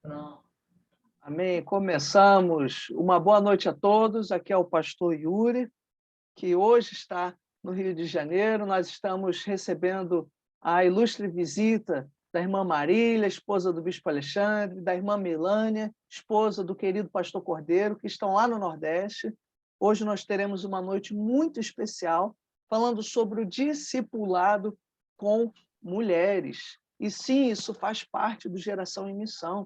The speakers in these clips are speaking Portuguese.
Pronto. Amém. Começamos. Uma boa noite a todos. Aqui é o pastor Yuri, que hoje está no Rio de Janeiro. Nós estamos recebendo a ilustre visita da irmã Marília, esposa do bispo Alexandre, da irmã Milânia, esposa do querido pastor Cordeiro, que estão lá no Nordeste. Hoje nós teremos uma noite muito especial, falando sobre o discipulado com mulheres. E sim, isso faz parte do Geração em Missão,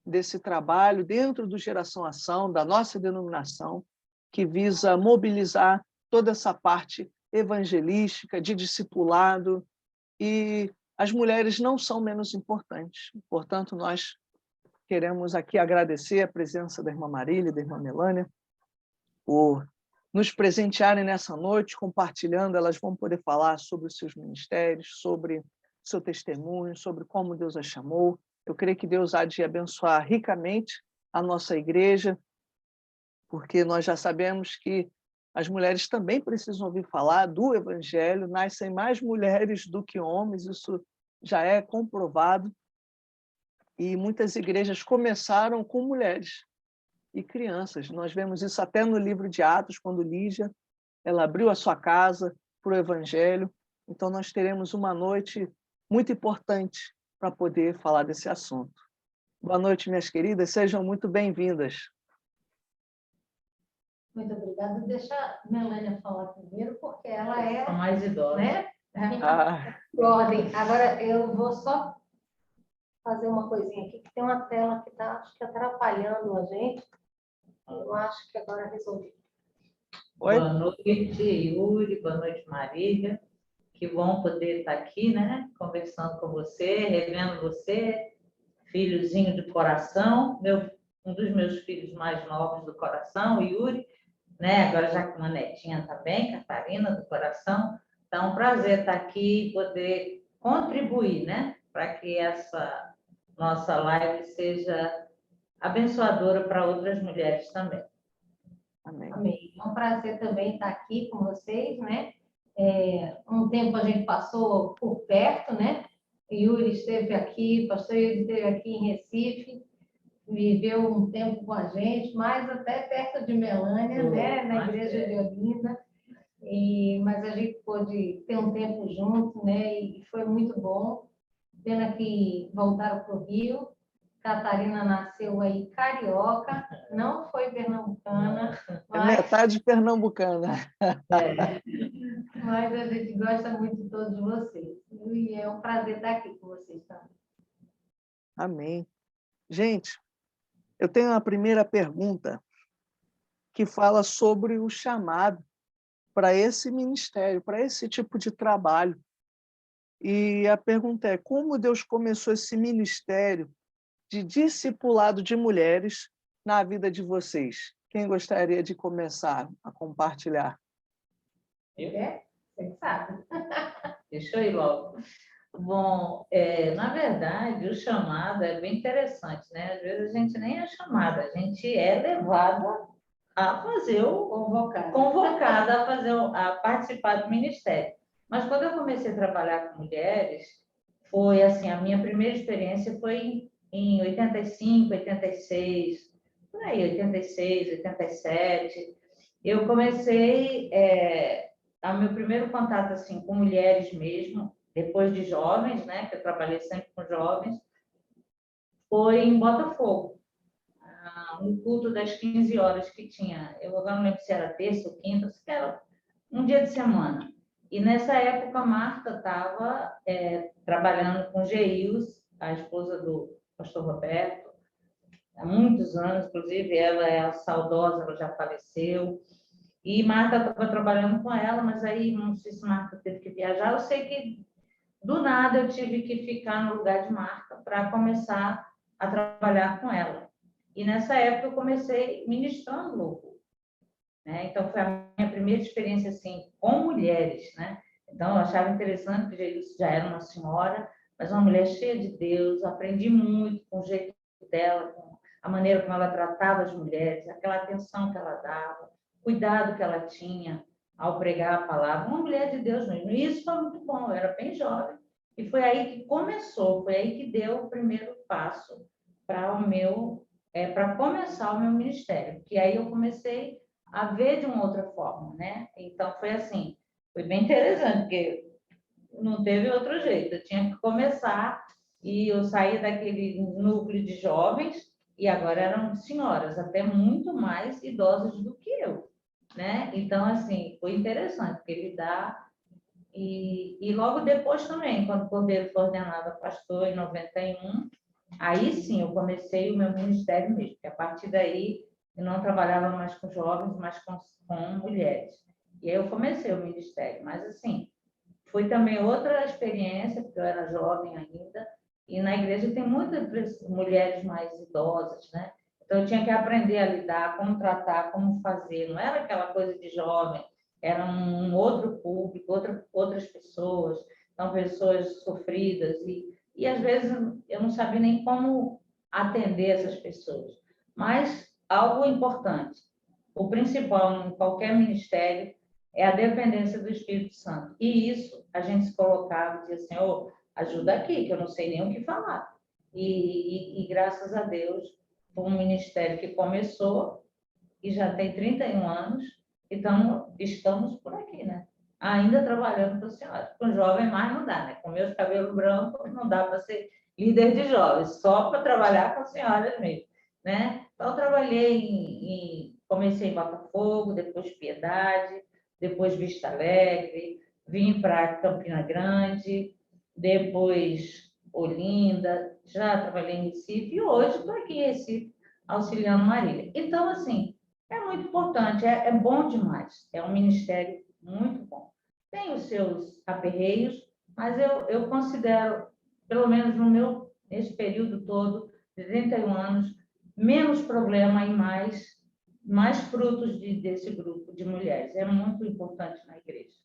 desse trabalho dentro do Geração Ação, da nossa denominação, que visa mobilizar toda essa parte evangelística, de discipulado, e as mulheres não são menos importantes. Portanto, nós queremos aqui agradecer a presença da irmã Marília e da irmã Melânia por nos presentearem nessa noite, compartilhando. Elas vão poder falar sobre os seus ministérios, sobre o seu testemunho, sobre como Deus as chamou. Eu creio que Deus há de abençoar ricamente a nossa igreja, porque nós já sabemos que as mulheres também precisam ouvir falar do Evangelho, nascem mais mulheres do que homens, isso já é comprovado, e muitas igrejas começaram com mulheres e crianças. Nós vemos isso até no livro de Atos, quando Lígia ela abriu a sua casa para o Evangelho. Então, nós teremos uma noite muito importante para poder falar desse assunto. Boa noite, minhas queridas, sejam muito bem-vindas. Muito obrigada. Deixa a Melânia falar primeiro, porque ela é A mais idosa. né? Ah, Ordem. Agora, eu vou só fazer uma coisinha aqui, que tem uma tela que está, acho que, atrapalhando a gente. Eu acho que agora resolvi. oi? Boa noite, Yuri. Boa noite, Marília. Que bom poder estar aqui, né? Conversando com você, revendo você, filhozinho de coração, um dos meus filhos mais novos do coração, o Yuri, né? Agora já com uma netinha também, Catarina, do coração. Então, é um prazer estar aqui e poder contribuir, né? Para que essa nossa live seja abençoadora para outras mulheres também. Amém. Amém. É um prazer também estar aqui com vocês, né? Um tempo a gente passou por perto, né? Yuri esteve aqui, pastor Yuri esteve aqui em Recife, viveu um tempo com a gente, mas até perto de Melânia, né? Na igreja de Olinda. Mas a gente pôde ter um tempo junto, né? E foi muito bom. Pena que voltaram para o Rio. Catarina nasceu aí carioca, não foi pernambucana, É metade pernambucana. mas a gente gosta muito de todos vocês. E é um prazer estar aqui com vocês também. Amém. Gente, eu tenho a primeira pergunta que fala sobre o chamado para esse ministério, para esse tipo de trabalho. E a pergunta é: como Deus começou esse ministério de discipulado de mulheres na vida de vocês? Quem gostaria de começar a compartilhar? Você que sabe. Deixa eu ir logo. Bom, na verdade, o chamado é bem interessante, né? Às vezes a gente nem é chamada, a gente é levada a fazer convocada a fazer a participar do ministério. Mas quando eu comecei a trabalhar com mulheres, foi assim, a minha primeira experiência foi em 85, 86, por aí, 86, 87. Eu comecei o meu primeiro contato assim com mulheres mesmo, depois de jovens, né, que eu trabalhei sempre com jovens, foi em Botafogo, no culto das 15 horas que tinha. Eu agora não lembro se era terça ou quinta, se era um dia de semana. E nessa época a Marta estava trabalhando com Geils, a esposa do pastor Roberto, há muitos anos, inclusive ela é a saudosa, ela já faleceu. E Marta estava trabalhando com ela, mas aí não sei se Marta teve que viajar. Eu sei que do nada eu tive que ficar no lugar de Marta para começar a trabalhar com ela. E nessa época eu comecei ministrando louvor, né? Então foi a minha primeira experiência assim com mulheres, né? Então eu achava interessante que Jesus já era uma senhora, mas uma mulher cheia de Deus. Aprendi muito com o jeito dela, com a maneira como ela tratava as mulheres, aquela atenção que ela dava, cuidado que ela tinha ao pregar a palavra. Uma mulher de Deus mesmo. E isso foi muito bom. Eu era bem jovem e foi aí que começou, foi aí que deu o primeiro passo para começar o meu ministério, que aí eu comecei a ver de uma outra forma, né? Então foi assim, foi bem interessante, porque não teve outro jeito, eu tinha que começar e eu saí daquele núcleo de jovens e agora eram senhoras, até muito mais idosas do que eu, né? Então, assim, foi interessante, porque ele dá... E logo depois também, quando o Cordeiro foi ordenado a pastor em 91, aí sim eu comecei o meu ministério mesmo, porque a partir daí eu não trabalhava mais com jovens, mas com mulheres. E aí eu comecei o ministério, mas assim, foi também outra experiência, porque eu era jovem ainda, e na igreja tem muitas mulheres mais idosas, né? Então eu tinha que aprender a lidar, como tratar, como fazer. Não era aquela coisa de jovem, era um outro público, outras pessoas, então pessoas sofridas, e às vezes eu não sabia nem como atender essas pessoas. Mas algo importante, o principal em qualquer ministério é a dependência do Espírito Santo. E isso a gente se colocava e dizia, Senhor, ajuda aqui, que eu não sei nem o que falar. E graças a Deus, foi um ministério que começou e já tem 31 anos, então estamos por aqui, né? Ainda trabalhando com a senhora. Com jovem mais não dá, né? Com meus cabelos brancos não dá para ser líder de jovens, só para trabalhar com as senhoras mesmo, né? Então, eu trabalhei comecei em Botafogo, depois Piedade, depois Vista Alegre, vim para Campina Grande, depois Olinda, já trabalhei em Recife e hoje estou aqui em Recife, auxiliando Marília. Então, assim, é muito importante, é bom demais, é um ministério muito bom. Tem os seus aperreios, mas eu considero, pelo menos nesse período todo, de 31 anos, menos problema e mais frutos desse grupo de mulheres. É muito importante na igreja.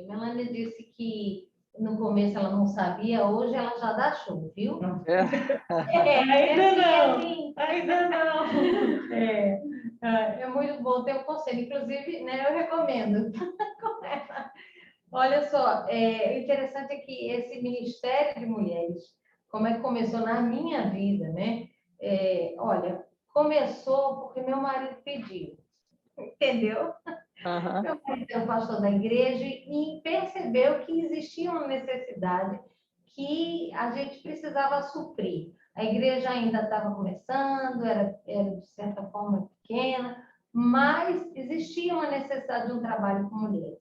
Melanie disse que no começo ela não sabia, hoje ela já dá show, viu? Ainda não, ainda não. É muito bom ter um conselho, inclusive, né, eu recomendo. Olha só, o interessante é que esse Ministério de Mulheres, como é que começou na minha vida, né? Olha, começou porque meu marido pediu, entendeu? Aham. Meu marido é o pastor da igreja e percebeu que existia uma necessidade que a gente precisava suprir. A igreja ainda estava começando, era de certa forma pequena, mas existia uma necessidade de um trabalho com mulheres.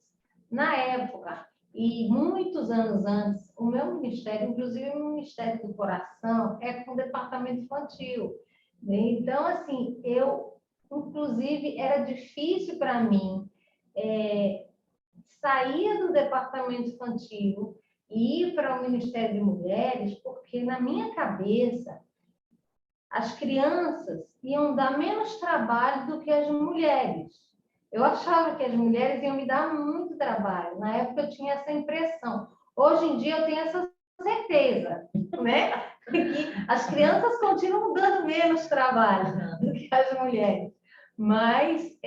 Na época, e muitos anos antes, o meu ministério, inclusive o Ministério do Coração, é com o departamento infantil. Então, assim, inclusive, era difícil para mim sair do departamento infantil e ir para o Ministério de Mulheres, porque na minha cabeça as crianças iam dar menos trabalho do que as mulheres. Eu achava que as mulheres iam me dar muito trabalho. Na época eu tinha essa impressão. Hoje em dia eu tenho essa certeza, né? Que as crianças continuam dando menos trabalho do que as mulheres. Mas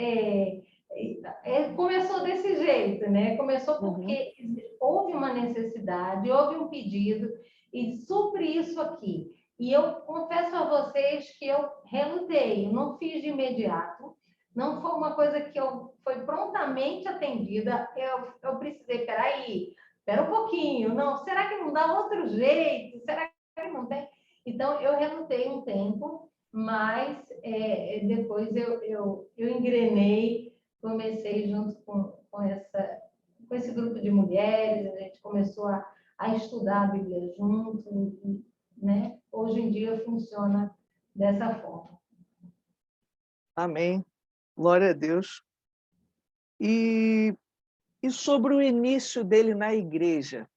começou desse jeito, né? Começou porque houve uma necessidade, houve um pedido, e supre isso aqui. E eu confesso a vocês que eu relutei, eu não fiz de imediato, não foi uma coisa que foi prontamente atendida, eu precisei, espera um pouquinho, não, será que não dá outro jeito? Será que não tem? Então, eu relutei um tempo, mas depois eu engrenei, comecei junto com esse grupo de mulheres, a gente começou a estudar a Bíblia junto, né? Hoje em dia funciona dessa forma. Amém. Glória a Deus. E sobre o início dele na igreja?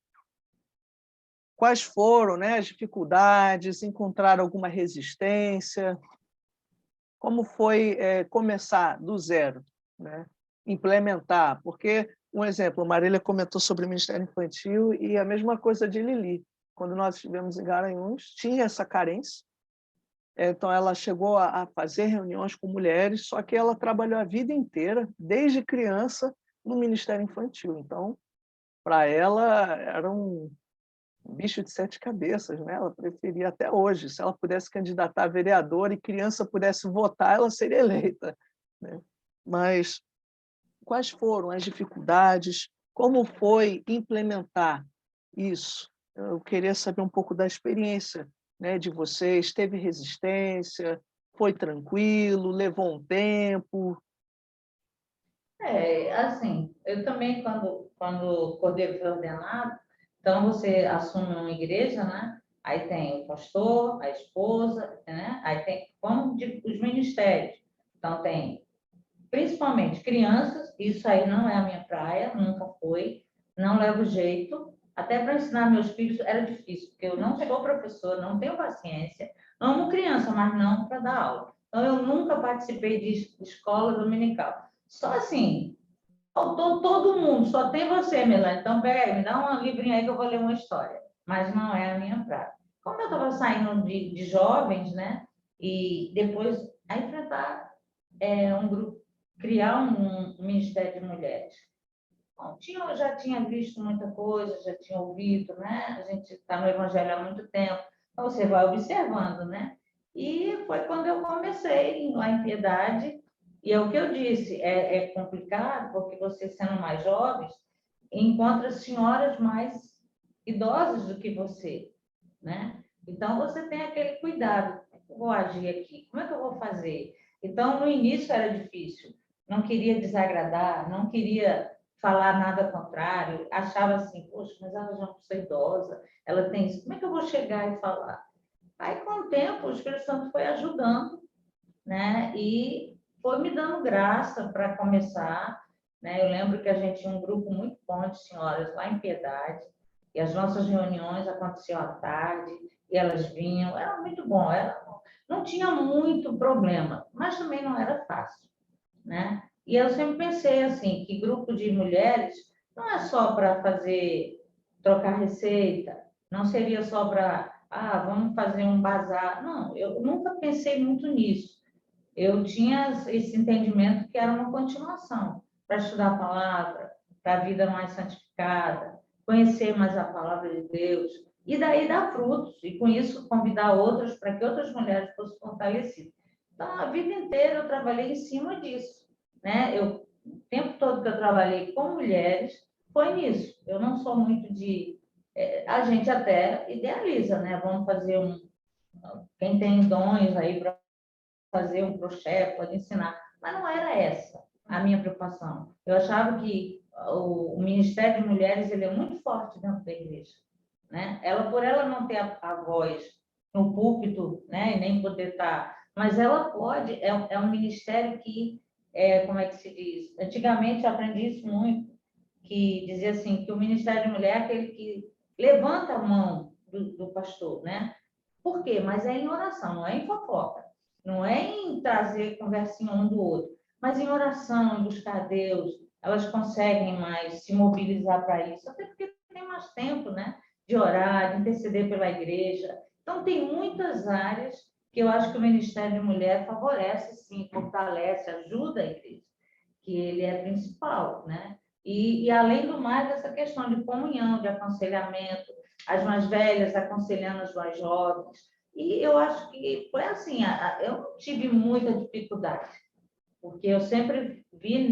Quais foram, né, as dificuldades? Encontrar alguma resistência? Como foi começar do zero, né? Implementar? Porque, um exemplo, Marília comentou sobre o Ministério Infantil e a mesma coisa de Lili. Quando nós estivemos em Garanhuns, tinha essa carência. Então, ela chegou a fazer reuniões com mulheres, só que ela trabalhou a vida inteira, desde criança, no Ministério Infantil. Então, para ela, era bicho de 7 cabeças, né? Ela preferia até hoje, se ela pudesse candidatar a vereadora e criança pudesse votar, ela seria eleita, né? Mas quais foram as dificuldades? Como foi implementar isso? Eu queria saber um pouco da experiência, né, de vocês. Teve resistência? Foi tranquilo? Levou um tempo? Assim, eu também, quando o Cordeiro foi ordenado, então você assume uma igreja, né? Aí tem o pastor, a esposa, né? Aí tem como os ministérios. Então tem principalmente crianças, isso aí não é a minha praia, nunca foi, não levo jeito. Até para ensinar meus filhos era difícil, porque eu não sou professora, não tenho paciência, amo criança, mas não para dar aula. Então, eu nunca participei de escola dominical. Só assim, faltou todo mundo, só tem você, Melanie. Então, pega aí, me dá um livrinho aí que eu vou ler uma história. Mas não é a minha praia. Como eu estava saindo de jovens, né? E depois a enfrentar um grupo, criar um ministério de mulheres. Bom, eu já tinha visto muita coisa, já tinha ouvido, né? A gente está no Evangelho há muito tempo, então você vai observando, né? E foi quando eu comecei lá em Piedade, e é o que eu disse, é complicado, porque você sendo mais jovens, encontra senhoras mais idosas do que você, né? Então, você tem aquele cuidado, como é que eu vou agir aqui? Como é que eu vou fazer? Então, no início era difícil, não queria desagradar, não queria falar nada contrário, achava assim, poxa, mas ela já é uma pessoa idosa, ela tem isso, como é que eu vou chegar e falar? Aí, com o tempo, o Espírito Santo foi ajudando, né? E foi me dando graça para começar, né? Eu lembro que a gente tinha um grupo muito bom de senhoras lá em Piedade, e as nossas reuniões aconteciam à tarde, e elas vinham, era muito bom, não tinha muito problema, mas também não era fácil, né? E eu sempre pensei assim, que grupo de mulheres não é só para fazer, trocar receita, não seria só para, vamos fazer um bazar. Não, eu nunca pensei muito nisso. Eu tinha esse entendimento que era uma continuação para estudar a palavra, para a vida mais santificada, conhecer mais a palavra de Deus, e daí dar frutos, e com isso convidar outras para que outras mulheres fossem fortalecidas. Então, a vida inteira eu trabalhei em cima disso, né? O tempo todo que eu trabalhei com mulheres foi nisso. Eu não sou muito de... A gente até idealiza, né? Vamos fazer quem tem dons aí para fazer um crochê, pode ensinar. Mas não era essa a minha preocupação. Eu achava que o Ministério de Mulheres ele é muito forte dentro da igreja, né? Por ela não ter a voz no púlpito, né, e nem poder estar, mas ela pode, é um ministério que, como é que se diz? Antigamente eu aprendi isso muito, que dizia assim, que o Ministério de Mulher é aquele que levanta a mão do pastor, né? Por quê? Mas é em oração, não é em fofoca. Não é em trazer conversinha um do outro, mas em oração, em buscar Deus. Elas conseguem mais se mobilizar para isso, até porque tem mais tempo, né? De orar, de interceder pela igreja. Então, tem muitas áreas que eu acho que o Ministério de Mulher favorece, sim, fortalece, ajuda a igreja, que ele é principal, né? E além do mais, essa questão de comunhão, de aconselhamento, as mais velhas aconselhando as mais jovens. E eu acho que foi assim, eu não tive muita dificuldade, porque eu sempre vi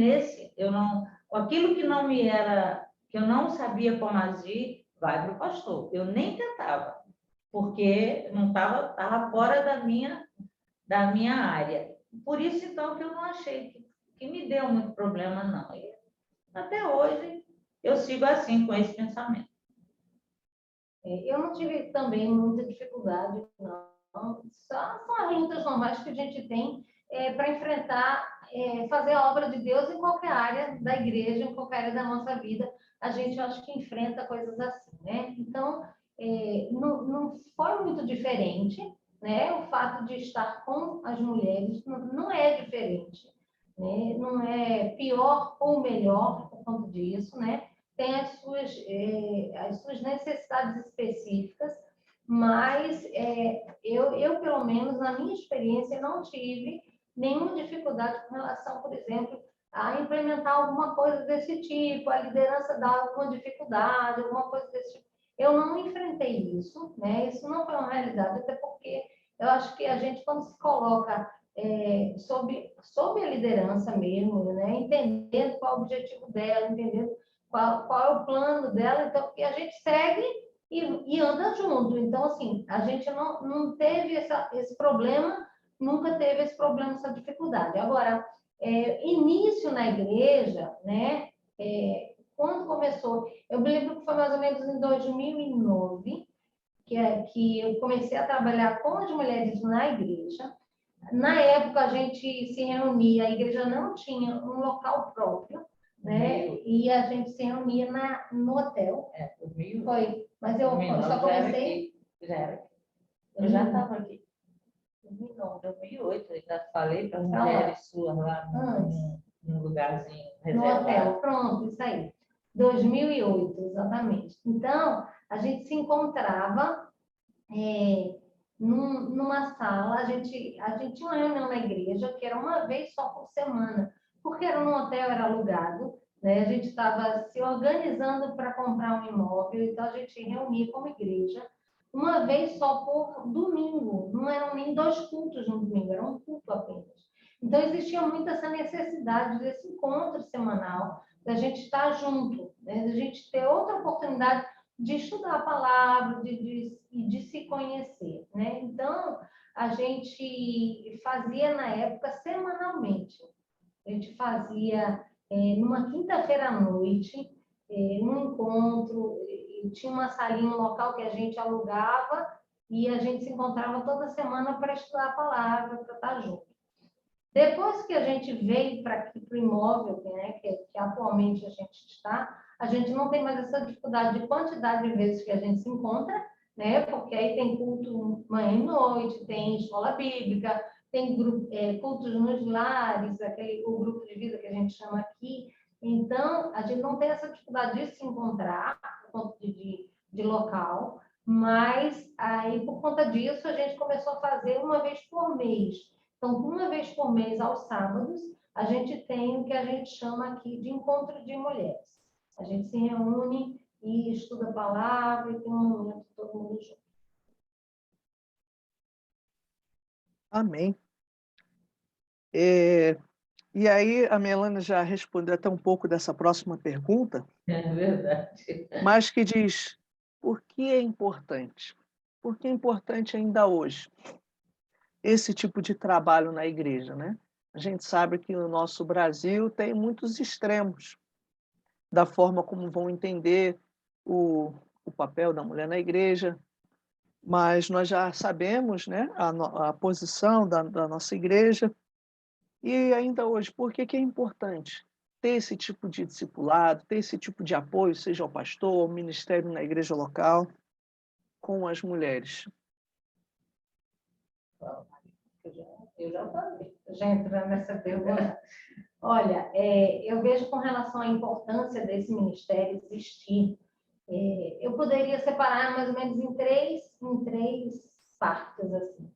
aquilo que não me era, que eu não sabia como agir, vai para o pastor. Eu nem tentava, porque não estava fora da minha área. Por isso, então, que eu não achei que me deu muito problema, não. E até hoje, eu sigo assim, com esse pensamento. Eu não tive também muita dificuldade, não. São as lutas normais que a gente tem para enfrentar, fazer a obra de Deus em qualquer área da igreja, em qualquer área da nossa vida. A gente, eu acho que enfrenta coisas assim, né? Então, não foi muito diferente, né? O fato de estar com as mulheres não é diferente, né? Não é pior ou melhor por conta disso, né? Tem as suas necessidades específicas, mas eu, pelo menos, na minha experiência, não tive nenhuma dificuldade com relação, por exemplo, a implementar alguma coisa desse tipo, a liderança dá alguma dificuldade, alguma coisa desse tipo. Eu não enfrentei isso, né? Isso não foi uma realidade, até porque eu acho que a gente, quando se coloca sob a liderança mesmo, né? Entendendo qual é o objetivo dela, entendendo qual é o plano dela, então, que a gente segue e anda junto. Então, assim, a gente não teve esse problema, nunca teve esse problema, essa dificuldade. Agora, início na igreja, né? Quando começou, eu me lembro que foi mais ou menos em 2009, que eu comecei a trabalhar com as mulheres na igreja. Na época, a gente se reunia, a igreja não tinha um local próprio, né? E a gente se reunia no hotel. Foi, mas eu só comecei... Já era aqui. Eu já estava aqui. 2008, eu já falei para as mulheres suas lá num lugarzinho reservado. No hotel, pronto, isso aí. 2008, exatamente. Então, a gente se encontrava numa sala, a gente tinha uma reunião na igreja, que era uma vez só por semana, porque era num hotel, era alugado, né? A gente estava se organizando para comprar um imóvel, então a gente reunia como igreja, uma vez só por domingo, não eram nem 2 cultos no domingo, era um culto apenas. Então, existia muito essa necessidade desse encontro semanal, da gente estar junto, né? Da gente ter outra oportunidade de estudar a palavra, de se conhecer, né? Então, a gente fazia na época semanalmente. A gente fazia numa quinta-feira à noite, um encontro, tinha uma salinha, um local que a gente alugava e a gente se encontrava toda semana para estudar a palavra, para estar junto. Depois que a gente veio para aqui, para o imóvel, né, que atualmente a gente está, a gente não tem mais essa dificuldade de quantidade de vezes que a gente se encontra, né, porque aí tem culto manhã e noite, tem escola bíblica, tem cultos nos lares, o grupo de vida que a gente chama aqui. Então, a gente não tem essa dificuldade de se encontrar, por conta de local, mas aí, por conta disso, a gente começou a fazer uma vez por mês. Então, uma vez por mês, aos sábados, a gente tem o que a gente chama aqui de encontro de mulheres. A gente se reúne e estuda a palavra e tem um momento todo mundo junto. Amém. E aí, a Melania já respondeu até um pouco dessa próxima pergunta, É verdade. mas que diz, por que é importante? Por que é importante ainda hoje esse tipo de trabalho na igreja, né? A gente sabe que no nosso Brasil tem muitos extremos da forma como vão entender o papel da mulher na igreja, mas nós já sabemos, né, a posição da nossa igreja. E ainda hoje, por que é importante ter esse tipo de discipulado, ter esse tipo de apoio, seja ao pastor, ao ministério na igreja local, com as mulheres? Eu já falei. Já entrando nessa pergunta. Olha, eu vejo com relação à importância desse ministério existir, eu poderia separar mais ou menos em três partes, assim.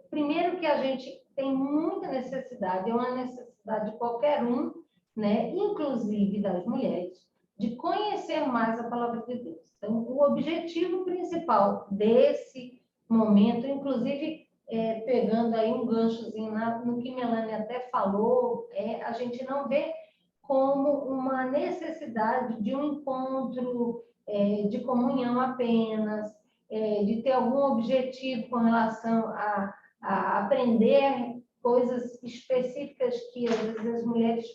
Primeiro que a gente tem muita necessidade, é uma necessidade de qualquer um, né, inclusive das mulheres, de conhecer mais a palavra de Deus. Então, o objetivo principal desse momento, inclusive pegando aí um ganchozinho no que Melania até falou, a gente não vê como uma necessidade de um encontro de comunhão apenas, de ter algum objetivo com relação a aprender coisas específicas que às vezes as mulheres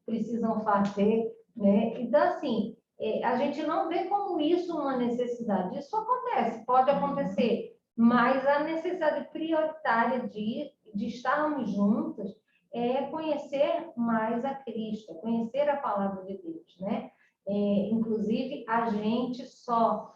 precisam fazer, né? Então, assim, a gente não vê como isso uma necessidade. Isso acontece, pode acontecer, mas a necessidade prioritária de estarmos juntos é conhecer mais a Cristo, é conhecer a palavra de Deus, né? Inclusive, a gente só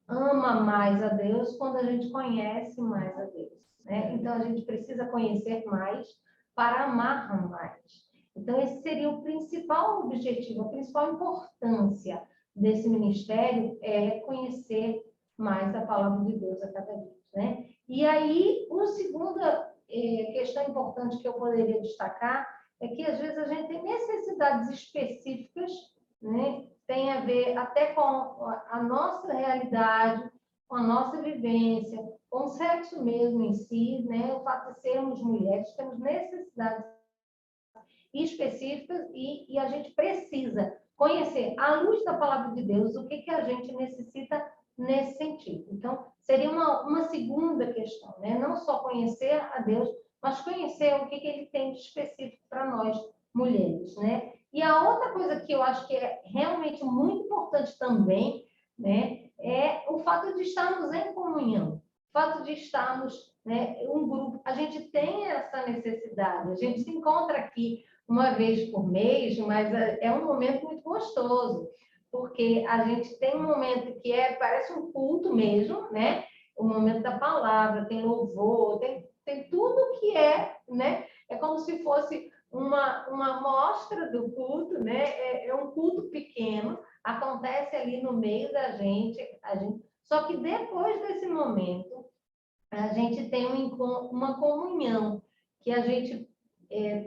ama mais a Deus quando a gente conhece mais a Deus, né? Então, a gente precisa conhecer mais para amar mais. Então, esse seria o principal objetivo, a principal importância desse ministério é conhecer mais a palavra de Deus a cada dia, né? E aí, uma segunda questão importante que eu poderia destacar é que, às vezes, a gente tem necessidades específicas, né, tem a ver até com a nossa realidade, com a nossa vivência, com o sexo mesmo em si, né? O fato de sermos mulheres, temos necessidades específicas e a gente precisa conhecer, à luz da palavra de Deus, o que a gente necessita nesse sentido. Então, seria uma segunda questão, né? Não só conhecer a Deus, mas conhecer o que ele tem de específico para nós, mulheres, né? E a outra coisa que eu acho que é realmente muito importante também, né, é o fato de estarmos em comunhão, o fato de estarmos, né, um grupo. A gente tem essa necessidade, a gente se encontra aqui uma vez por mês, mas é um momento muito gostoso, porque a gente tem um momento que parece um culto mesmo, né? O momento da palavra, tem louvor, tem tudo que né? É como se fosse uma mostra do culto, né? É um culto pequeno, acontece ali no meio da gente, só que depois desse momento, a gente tem uma comunhão, que a gente,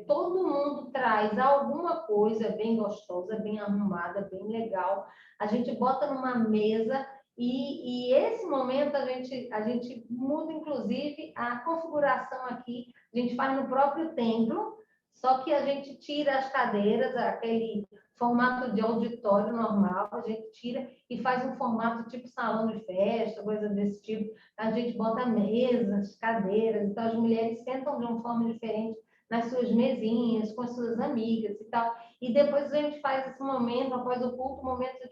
todo mundo traz alguma coisa bem gostosa, bem arrumada, bem legal, a gente bota numa mesa e esse momento a gente muda, inclusive, a configuração aqui, a gente faz no próprio templo, só que a gente tira as cadeiras, aquele formato de auditório normal, a gente tira e faz um formato tipo salão de festa, coisa desse tipo. A gente bota mesas, cadeiras, então as mulheres sentam de uma forma diferente nas suas mesinhas, com as suas amigas e tal. E depois a gente faz esse momento, após o culto, momento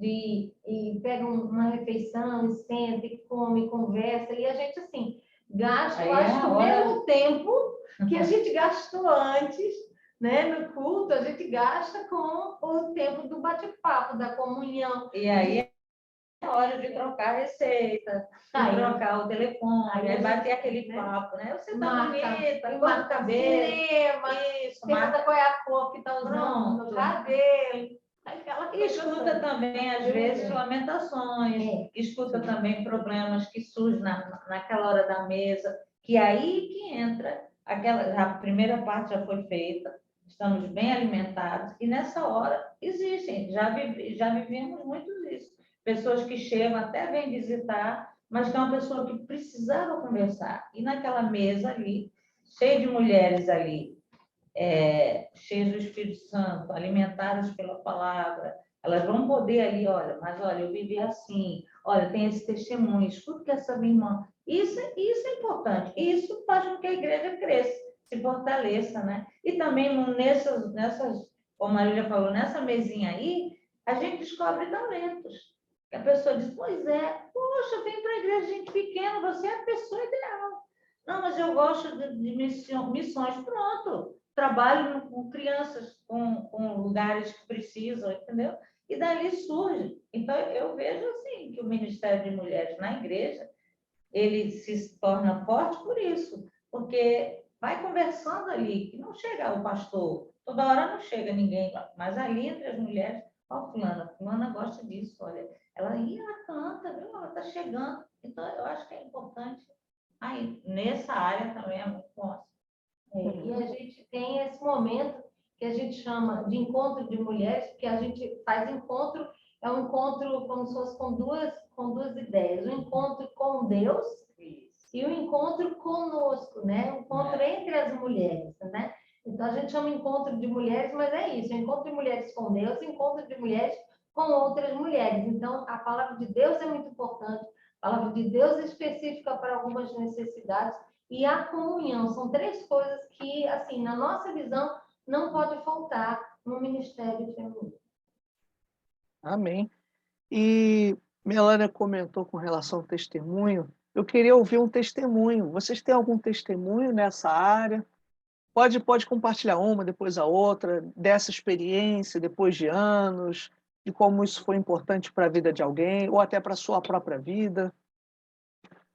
e pega uma refeição, e senta, e come, conversa, e a gente, assim, gasta, eu acho que o mesmo tempo que a gente gastou antes, né, no culto, a gente gasta com o tempo do bate-papo, da comunhão. E aí é hora de trocar a receita, de trocar o telefone, aí bater aquele papo, né? Você tá bonita, corta o cabelo. Cinema, isso, pergunta qual é a cor que tá usando no cabelo. E escuta também, às vezes, lamentações, escuta também problemas que surgem naquela hora da mesa, que aí que entra, a primeira parte já foi feita, estamos bem alimentados, e nessa hora existem, já vivemos muito isso. Pessoas que chegam, até vêm visitar, mas que é uma pessoa que precisava conversar. E naquela mesa ali, cheia de mulheres ali, cheias do Espírito Santo, alimentadas pela palavra, elas vão poder ali, olha, eu vivi assim, olha, tem esse testemunho, escuta que essa minha irmã. Isso é importante, isso faz com que a igreja cresça, se fortaleça, né? E também como a Marília falou, nessa mesinha aí, a gente descobre talentos. Que a pessoa diz, pois poxa, vem para a igreja gente pequena, você é a pessoa ideal. Não, mas eu gosto de missões, pronto. Trabalho com crianças, com lugares que precisam, entendeu? E dali surge. Então, eu vejo assim, que o Ministério de Mulheres na igreja, ele se torna forte por isso, porque vai conversando ali, que não chega o pastor, toda hora não chega ninguém, mas ali entre as mulheres, fulana gosta disso, olha, ela canta, viu? Ela está chegando. Então, eu acho que é importante. Aí, nessa área também é muito bom. E a gente tem esse momento que a gente chama de encontro de mulheres, porque a gente faz encontro, é um encontro como se fosse com duas ideias, o encontro com Deus e o encontro conosco, né? O encontro entre as mulheres, né? Então a gente chama encontro de mulheres, mas é isso, encontro de mulheres com Deus, encontro de mulheres com outras mulheres. Então a palavra de Deus é muito importante, a palavra de Deus é específica para algumas necessidades, e a comunhão. São três coisas que, assim, na nossa visão, não pode faltar no ministério feminino. Amém. E Melânia comentou com relação ao testemunho. Eu queria ouvir um testemunho. Vocês têm algum testemunho nessa área? Pode compartilhar uma, depois a outra, dessa experiência, depois de anos, de como isso foi importante para a vida de alguém, ou até para a sua própria vida.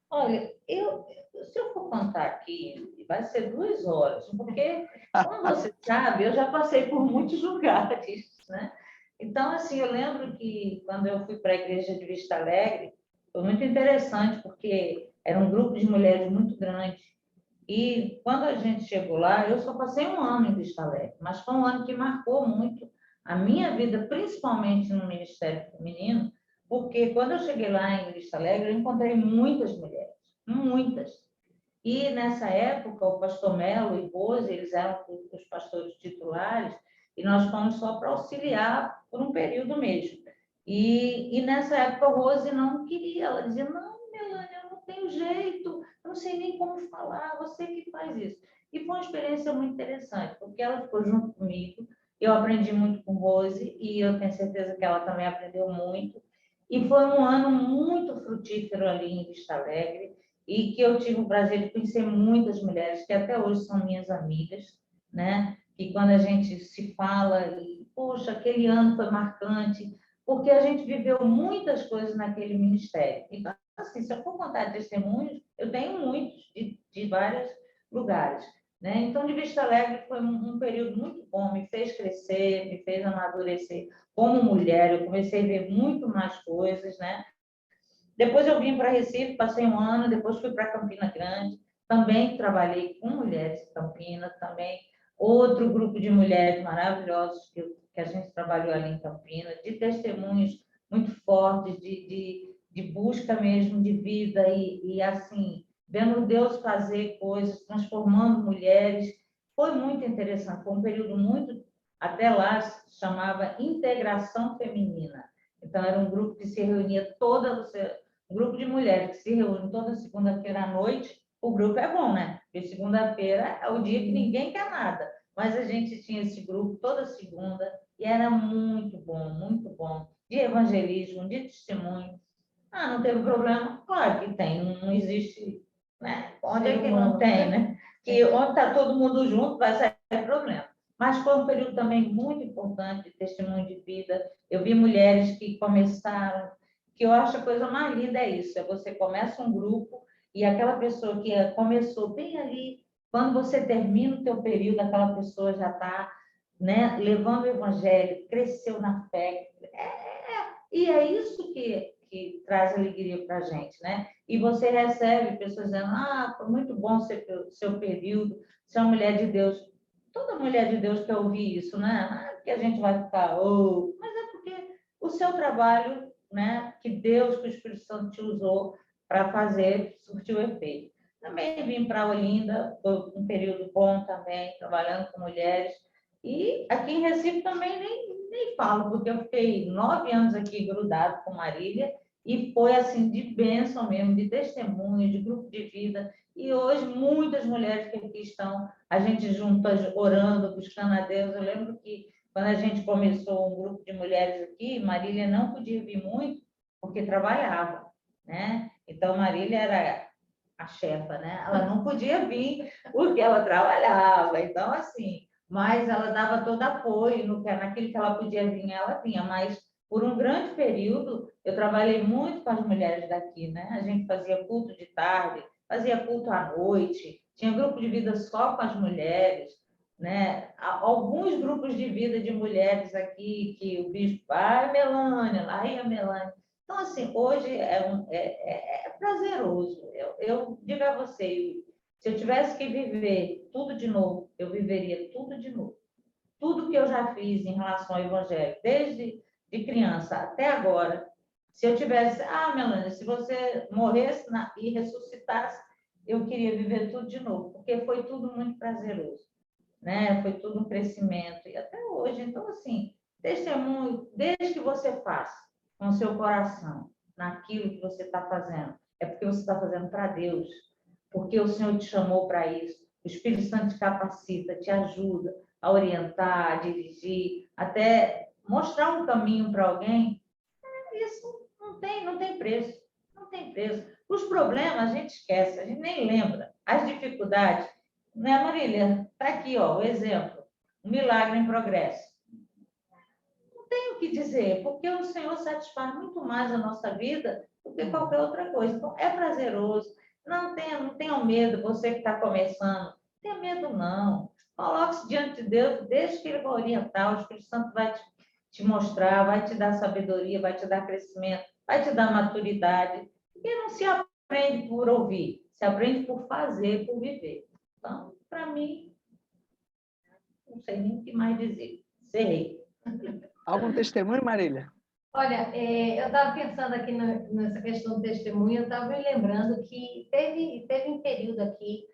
Olha, se eu for contar aqui, vai ser 2 horas, porque, como você sabe, eu já passei por muitos lugares, né? Então, assim, eu lembro que quando eu fui para a igreja de Vista Alegre, foi muito interessante, porque era um grupo de mulheres muito grande. E quando a gente chegou lá, eu só passei um ano em Vista Alegre, mas foi um ano que marcou muito a minha vida, principalmente no Ministério Feminino, porque quando eu cheguei lá em Vista Alegre, eu encontrei muitas mulheres, muitas. E nessa época, o pastor Melo e Rose, eles eram os pastores titulares, e nós fomos só para auxiliar por um período mesmo. E nessa época, a Rose não queria, ela dizia, não, Melânia, eu não tenho jeito, eu não sei nem como falar, você que faz isso. E foi uma experiência muito interessante, porque ela ficou junto comigo, eu aprendi muito com Rose, e eu tenho certeza que ela também aprendeu muito, e foi um ano muito frutífero ali em Vista Alegre, e que eu tive o prazer de conhecer muitas mulheres que até hoje são minhas amigas, né? E quando a gente se fala, e, poxa, aquele ano foi marcante, porque a gente viveu muitas coisas naquele ministério. Então, assim, se eu for contar testemunhos, eu tenho muitos de vários lugares, né? Então, de Vista Alegre foi um período muito bom, me fez crescer, me fez amadurecer como mulher, eu comecei a ver muito mais coisas, né? Depois eu vim para Recife, passei um ano, depois fui para Campina Grande, também trabalhei com mulheres em Campinas, também outro grupo de mulheres maravilhosas que a gente trabalhou ali em Campinas, de testemunhos muito fortes, de busca mesmo de vida e assim, vendo Deus fazer coisas, transformando mulheres. Foi muito interessante, foi um período muito, até lá se chamava Integração Feminina. Então, era um grupo que se reunia um grupo de mulheres que se reúne toda segunda-feira à noite. O grupo é bom, né? Porque segunda-feira é o dia que ninguém quer nada. Mas a gente tinha esse grupo toda segunda e era muito bom. De evangelismo, de testemunho. Ah, não teve problema? Claro que tem, não existe, né? Onde é que não tem, né? Que onde está todo mundo junto vai sair problema. Mas foi um período também muito importante de testemunho de vida. Eu vi mulheres que começaram, que eu acho a coisa mais linda é isso, é você começa um grupo e aquela pessoa que começou bem ali, quando você termina o teu período, aquela pessoa já está, né, levando o evangelho, cresceu na fé. E é isso que traz alegria para a gente, né? E você recebe pessoas dizendo, foi muito bom seu período, você é uma mulher de Deus. Toda mulher de Deus quer ouvir isso, né? Não é porque a gente vai ficar, mas é porque o seu trabalho, né, que Deus, que o Espírito Santo te usou para fazer, surtiu efeito. Também vim para Olinda, foi um período bom também, trabalhando com mulheres. E aqui em Recife também nem falo, porque eu fiquei 9 anos aqui grudado com Marília e foi assim de bênção mesmo, de testemunho, de grupo de vida. E hoje muitas mulheres que aqui estão, a gente juntas orando, buscando a Deus. Eu lembro que quando a gente começou um grupo de mulheres aqui, Marília não podia vir muito porque trabalhava, né? Então Marília era a chefa, né? Ela não podia vir porque ela trabalhava. Então assim, mas ela dava todo apoio naquilo que ela podia vir, ela vinha, mas por um grande período eu trabalhei muito com as mulheres daqui, né? A gente fazia culto de tarde, fazia culto à noite, tinha grupo de vida só com as mulheres, né? Alguns grupos de vida de mulheres aqui que o bispo, Melânia, lá ia Melânia. Então, assim, hoje é prazeroso. Eu digo a você, se eu tivesse que viver tudo de novo, eu viveria tudo de novo. Tudo que eu já fiz em relação ao Evangelho, desde de criança até agora, se eu tivesse, Melânia, se você morresse e ressuscitasse, eu queria viver tudo de novo, porque foi tudo muito prazeroso, né? Foi tudo um crescimento, e até hoje. Então, assim, testemunho, desde que você faça com o seu coração, naquilo que você está fazendo, é porque você está fazendo para Deus, porque o Senhor te chamou para isso. O Espírito Santo te capacita, te ajuda a orientar, a dirigir, até mostrar um caminho para alguém. Isso não tem preço, não tem preço. Os problemas a gente esquece, a gente nem lembra. As dificuldades, né, Marília? Está aqui, ó, o exemplo. Um milagre em progresso. Não tenho o que dizer, porque o Senhor satisfaz muito mais a nossa vida do que qualquer outra coisa. Então, é prazeroso. Não tenha medo, você que está começando. Não tenha medo, não. Coloque-se diante de Deus, deixe que Ele vai orientar, o Espírito Santo vai te mostrar, vai te dar sabedoria, vai te dar crescimento, vai te dar maturidade. Porque não se aprende por ouvir, se aprende por fazer, por viver. Então, para mim, não sei nem o que mais dizer. Sei. Algum testemunho, Marília? Olha, eu estava pensando aqui nessa questão do testemunho, eu estava me lembrando que teve um período aqui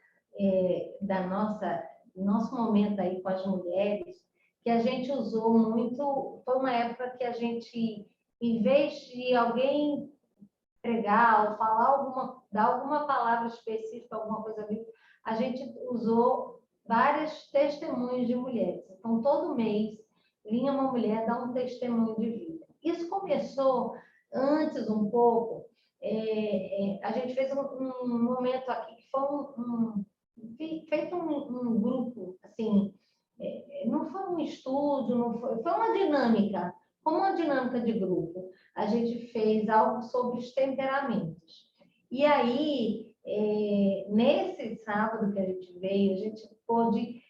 nosso momento aí com as mulheres, que a gente usou muito, foi uma época que a gente, em vez de alguém pregar ou dar alguma palavra específica, alguma coisa ali, a gente usou vários testemunhos de mulheres. Então, todo mês, vinha uma mulher dar um testemunho de vida. Isso começou antes um pouco, a gente fez um momento aqui que foi feito um grupo, assim, não foi um estúdio, não foi uma dinâmica, como uma dinâmica de grupo. A gente fez algo sobre os temperamentos. E aí, nesse sábado que a gente veio, a gente pôde,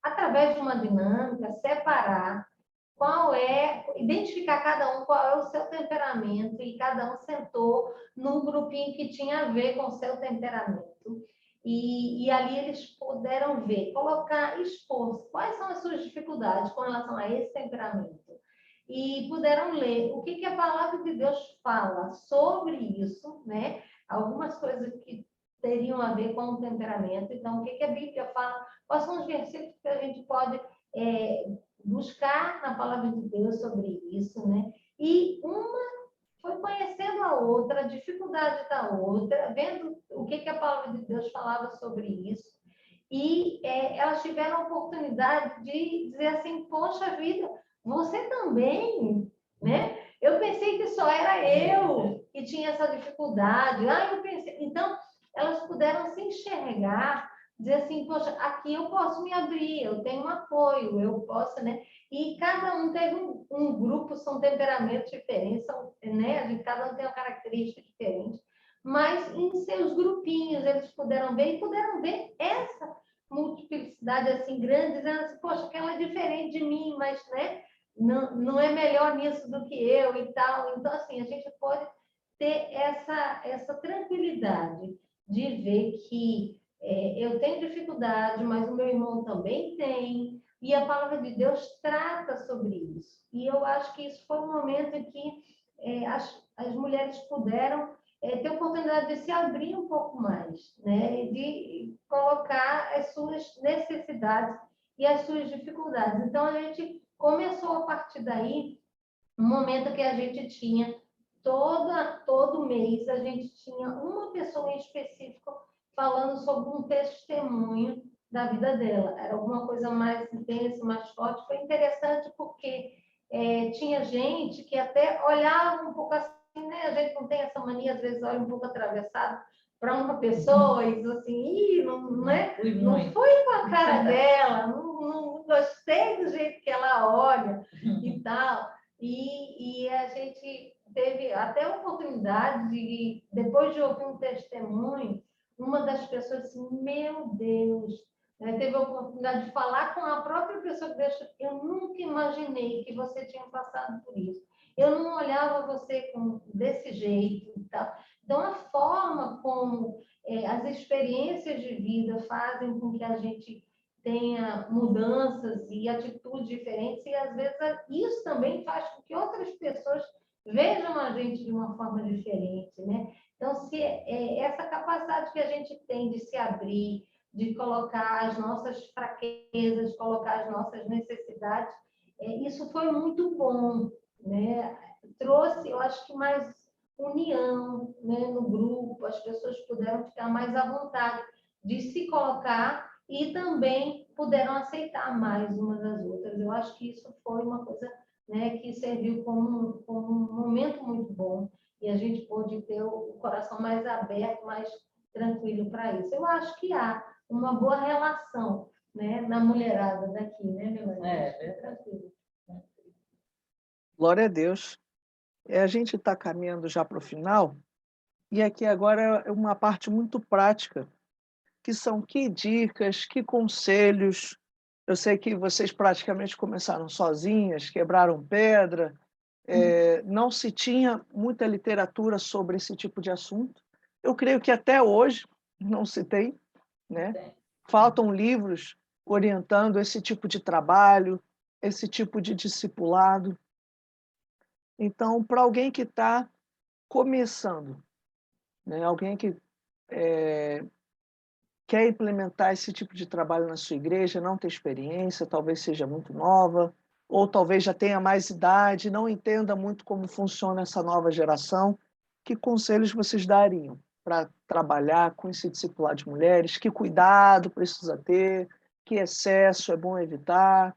através de uma dinâmica, separar identificar cada um qual é o seu temperamento, e cada um sentou num grupinho que tinha a ver com o seu temperamento. E ali eles puderam ver, expor quais são as suas dificuldades com relação a esse temperamento. E puderam ler o que a palavra de Deus fala sobre isso, né? Algumas coisas que teriam a ver com o temperamento. Então, o que a Bíblia fala, quais são os versículos que a gente pode buscar na palavra de Deus sobre isso, né? E uma foi conhecendo a outra, a dificuldade da outra, vendo o que a palavra de Deus falava sobre isso. E elas tiveram a oportunidade de dizer assim, poxa vida, você também, né? Eu pensei que só era eu que tinha essa dificuldade. Eu pensei... Então, elas puderam se enxergar, dizer assim, poxa, aqui eu posso me abrir, eu tenho um apoio, eu posso, né? E cada um teve um grupo, são temperamentos diferentes, né? Cada um tem uma característica diferente, mas em seus grupinhos eles puderam ver essa multiplicidade assim grande, dizendo assim, poxa, aquela é diferente de mim, mas, né? Não é melhor nisso do que eu e tal. Então, assim, a gente pode ter essa tranquilidade de ver que eu tenho dificuldade, mas o meu irmão também tem, e a palavra de Deus trata sobre isso. E eu acho que isso foi um momento em que as mulheres puderam ter a oportunidade de se abrir um pouco mais, né? De colocar as suas necessidades e as suas dificuldades. Então, a gente começou a partir daí um momento que a gente tinha todo mês, a gente tinha uma pessoa em específico falando sobre um testemunho da vida dela. Era alguma coisa mais intensa, mais forte. Foi interessante porque tinha gente que até olhava um pouco assim, né? A gente não tem essa mania, às vezes olha um pouco atravessado para uma pessoa e diz assim, não foi com a cara dela, não gostei do jeito que ela olha e tal. E a gente teve até a oportunidade de, depois de ouvir um testemunho, uma das pessoas disse, meu Deus, teve a oportunidade de falar com a própria pessoa que deixou, eu nunca imaginei que você tinha passado por isso. Eu não olhava você desse jeito e tal. Então, a forma como as experiências de vida fazem com que a gente tenha mudanças e atitudes diferentes, e às vezes isso também faz com que outras pessoas vejam a gente de uma forma diferente, né? Então, se essa capacidade que a gente tem de se abrir, de colocar as nossas fraquezas, colocar as nossas necessidades, isso foi muito bom, né? Trouxe, eu acho que mais união, né, no grupo, as pessoas puderam ficar mais à vontade de se colocar e também puderam aceitar mais umas das outras. Eu acho que isso foi uma coisa, né, que serviu como um momento muito bom, e a gente pôde ter o coração mais aberto, mais tranquilo para isso. Eu acho que há uma boa relação, né, na mulherada daqui, né, Melanie? Tranquilo. Glória a Deus. A gente está caminhando já para o final, e aqui agora é uma parte muito prática, que são que dicas, que conselhos. Eu sei que vocês praticamente começaram sozinhas, quebraram pedra, não se tinha muita literatura sobre esse tipo de assunto. Eu creio que até hoje não se tem, né? Faltam livros orientando esse tipo de trabalho, esse tipo de discipulado. Então, para alguém que está começando, né, alguém que quer implementar esse tipo de trabalho na sua igreja, não tem experiência, talvez seja muito nova, ou talvez já tenha mais idade, não entenda muito como funciona essa nova geração, que conselhos vocês dariam para trabalhar com esse discipulado de mulheres? Que cuidado precisa ter? Que excesso é bom evitar?